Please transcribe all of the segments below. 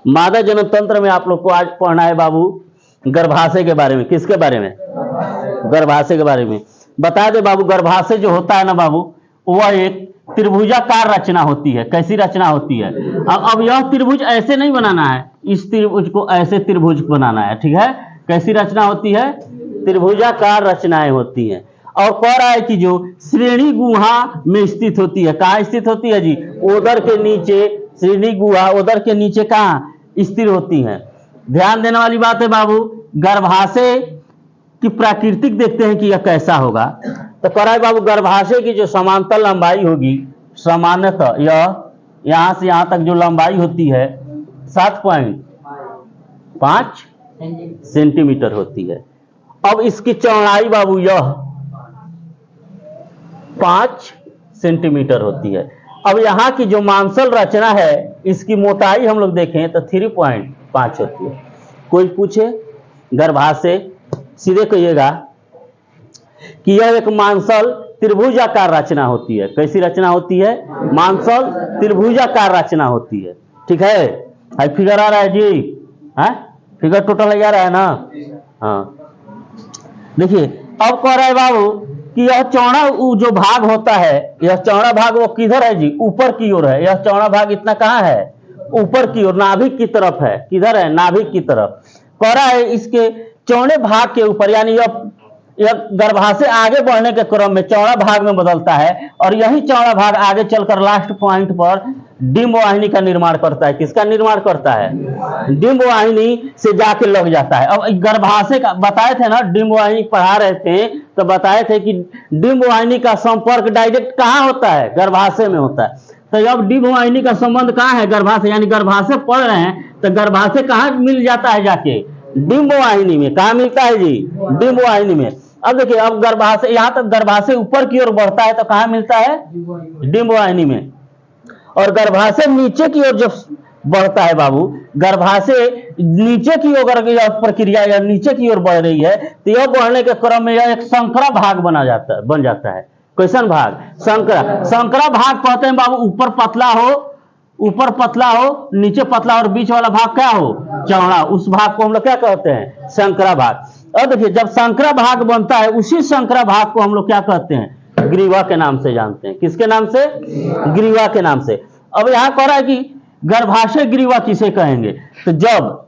मादा जन्म तंत्र में आप लोग को आज पढ़ना है बाबू गर्भाशय के बारे में। किसके बारे में? गर्भाशय के बारे में। बता दे बाबू, गर्भाशय जो होता है ना बाबू, वह एक त्रिभुजाकार रचना होती है। कैसी रचना होती है? अब यह त्रिभुज ऐसे नहीं बनाना है, इस त्रिभुज को ऐसे त्रिभुज बनाना है, ठीक है। कैसी रचना होती है? त्रिभुजाकार रचनाएं होती हैं। और कह रहा है कि जो श्रेणी गुहा में स्थित होती है। कहाँ स्थित होती है जी? उदर के नीचे। श्रेणी गुहा उदर के नीचे कहाँ स्थिर होती है। ध्यान देने वाली बात है बाबू, गर्भाशय की प्राकृतिक देखते हैं कि यह कैसा होगा। तो कह रहा है बाबू, गर्भाशय की जो समांतर लंबाई होगी, सामान्यतः यह यहां से यहां तक जो लंबाई होती है 7.5 सेंटीमीटर होती है। अब इसकी चौड़ाई बाबू यह 5 सेंटीमीटर होती है। अब यहाँ की जो मांसल रचना है, इसकी मोटाई हम लोग देखें तो 3.5 होती है। कोई पूछे गर्भाशय, सीधे कहिएगा कि यह एक मांसल त्रिभुजाकार रचना होती है। कैसी रचना होती है? मांसल त्रिभुजाकार रचना होती है, ठीक है। फिगर आ रहा है जी? है फिगर टोटल आ रहा है ना? हाँ, देखिए अब कह रहा है बाबू कि यह चौड़ा जो भाग होता है, यह चौड़ा भाग वो किधर है जी? ऊपर की ओर है। यह चौड़ा भाग इतना कहाँ है? ऊपर की ओर, नाभिक की तरफ है। किधर है? नाभिक की तरफ। कह रहा है इसके चौड़े भाग के ऊपर, यानी यह गर्भाशय आगे बढ़ने के क्रम में चौड़ा भाग में बदलता है, और यही चौड़ा भाग आगे चलकर लास्ट पॉइंट पर डिंब वाहिनी का निर्माण करता है। किसका निर्माण करता है? डिंब वाहिनी से जाके लग जाता है। अब गर्भाशय का बताए थे ना, डिंब वाहिनी पढ़ा रहे थे तो बताए थे कि डिंब वाहिनी का संपर्क डायरेक्ट कहाँ होता है? गर्भाशय में होता है। तो अब डिंब वाहिनी का संबंध कहाँ है? गर्भाशय। यानी गर्भाशय पढ़ रहे हैं तो गर्भाशय कहाँ मिल जाता है? जाके डिंब वाहिनी में। कहाँ मिलता है जी? डिंब वाहिनी में। अब देखिए, अब गर्भाशय यहां तक गर्भाशय ऊपर की ओर बढ़ता है तो कहां मिलता है? डिंब वाहिनी में। और गर्भाशय नीचे की ओर जब बढ़ता है बाबू, गर्भाशय नीचे की ओर अगर प्रक्रिया या नीचे की ओर बढ़ रही है तो यह बढ़ने के क्रम में यह एक संकरा भाग बन जाता है। कैसन भाग? संकरा भाग कहते हैं बाबू, ऊपर पतला हो, नीचे पतला, और बीच वाला भाग क्या हो? चौड़ा। उस भाग को हम लोग क्या कहते हैं? संकरा भाग। और देखिए, जब संकरा भाग बनता है, उसी संकरा भाग को हम लोग क्या कहते हैं? ग्रीवा के नाम से जानते हैं। किसके नाम से? ग्रीवा के नाम से। अब यहां कह रहा है कि गर्भाशय ग्रीवा किसे कहेंगे? तो जब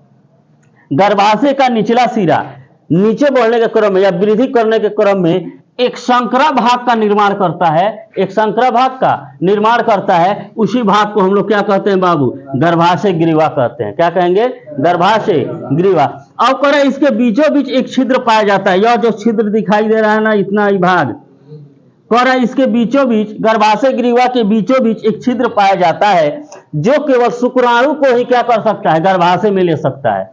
गर्भाशय का निचला सिरा नीचे बढ़ने के क्रम में या वृद्धि करने के क्रम में एक संकरा भाग का निर्माण करता है, एक संकरा भाग का निर्माण करता है, उसी भाग को हम लोग क्या कहते हैं बाबू? गर्भाशय ग्रीवा कहते हैं। क्या कहेंगे? गर्भाशय ग्रीवा। अब कह रहे इसके बीचों बीच एक छिद्र पाया जाता है। यह जो छिद्र दिखाई दे रहा है ना, इतना ही भाग, कह रहा है इसके बीचों बीच, गर्भाशय ग्रीवा के बीचों बीच एक छिद्र पाया जाता है, जो केवल शुक्राणु को ही क्या कर सकता है? गर्भाशय में ले सकता है।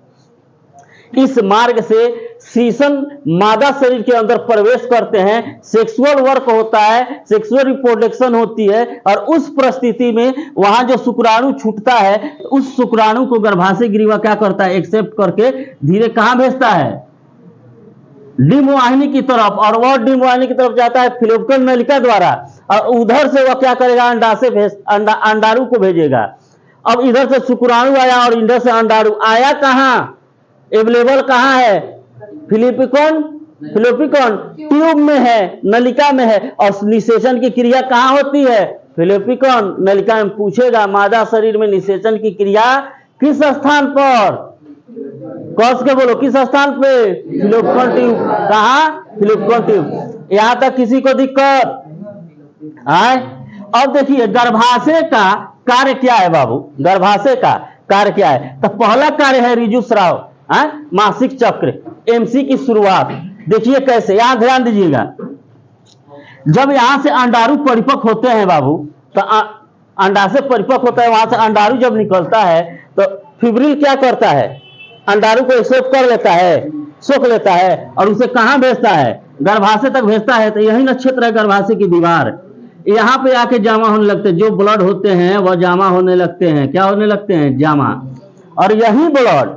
इस मार्ग से सीसन मादा शरीर के अंदर प्रवेश करते हैं, सेक्सुअल वर्क होता है, सेक्सुअल रिप्रोडक्शन होती है, और उस परिस्थिति में वहां जो शुक्राणु छूटता है, उस शुक्राणु को गर्भाशय ग्रीवा क्या करता है? एक्सेप्ट करके धीरे कहां भेजता है? डिंब वाहिनी की तरफ। और वह डिंब वाहिनी की तरफ जाता है फिलोपियन नलिका द्वारा, और उधर से वह क्या करेगा? अंडाणु को भेजेगा। अब इधर से शुक्राणु आया और इधर से अंडाणु आया। कहां अवेलेबल कहां है? फिलोपियन ट्यूब में है, नलिका में है। और निषेचन की क्रिया कहां होती है? फिलोपियन नलिका में। पूछेगा मादा शरीर में निषेचन की क्रिया किस स्थान पर? कस के बोलो, किस स्थान पे? Fallopian tube. कहां? Fallopian tube. यहां तक किसी को दिक्कत आए? अब देखिए, गर्भाशय का कार्य क्या है बाबू? गर्भाशय का कार्य क्या है? तो पहला कार्य है ऋजुस्राव, मासिक चक्र, एमसी की शुरुआत। देखिए कैसे, यहां ध्यान दीजिएगा। जब यहां से अंडाणु परिपक्व होते हैं बाबू, तो अंडाशय परिपक्व होता है, वहां से अंडाणु जब निकलता है तो फिब्रिल क्या करता है? अंडाणु को एक्सेप्ट कर लेता है, सोख लेता है, और उसे कहां भेजता है? गर्भाशय तक भेजता है। तो यही नक्षत्र है गर्भाशय की दीवार। यहां पे आके जामा होने लगते हैं। जो ब्लड होते हैं वह जामा होने लगते हैं। क्या होने लगते हैं? जामा। और यही ब्लड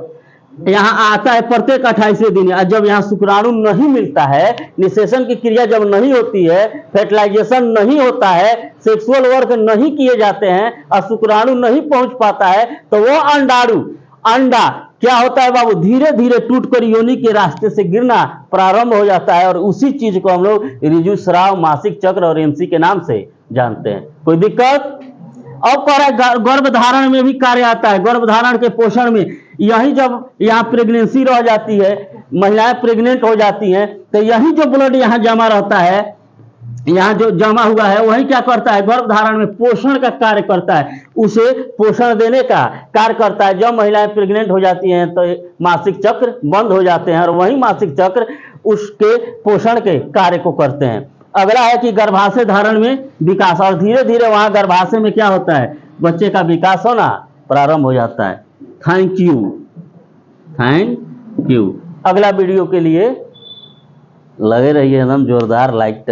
यहाँ आता है प्रत्येक 28वें दिन। जब यहाँ शुक्राणु नहीं मिलता है, निषेचन की क्रिया जब नहीं होती है, फर्टिलाइजेशन नहीं होता है, सेक्सुअल वर्क नहीं किए जाते हैं, और शुक्राणु नहीं पहुंच पाता है, तो वो अंडाणु अंडा क्या होता है बाबू, धीरे धीरे टूटकर योनि के रास्ते से गिरना प्रारंभ हो जाता है और उसी चीज को हम लोग ऋजुस्राव, मासिक चक्र और एमसी के नाम से जानते हैं। कोई दिक्कत? अब कह रहा है गर्भधारण में भी कार्य आता है, गर्भधारण के पोषण में। यही जब यहाँ प्रेगनेंसी रह जाती है, महिलाएं प्रेग्नेंट हो जाती हैं, तो यही जो ब्लड यहाँ जमा रहता है, यहाँ जो जमा हुआ है वही क्या करता है, गर्भधारण में पोषण का कार्य करता है, उसे पोषण देने का कार्य करता है। जब महिलाएं प्रेग्नेंट हो जाती हैं तो मासिक चक्र बंद हो जाते हैं और वही मासिक चक्र उसके पोषण के कार्य को करते हैं। अगला है कि गर्भाशय धारण में विकास, और धीरे धीरे वहां गर्भाशय में क्या होता है, बच्चे का विकास होना प्रारंभ हो जाता है। Thank you, thank you. अगला वीडियो के लिए लगे रहिए एकदम जोरदार लाइक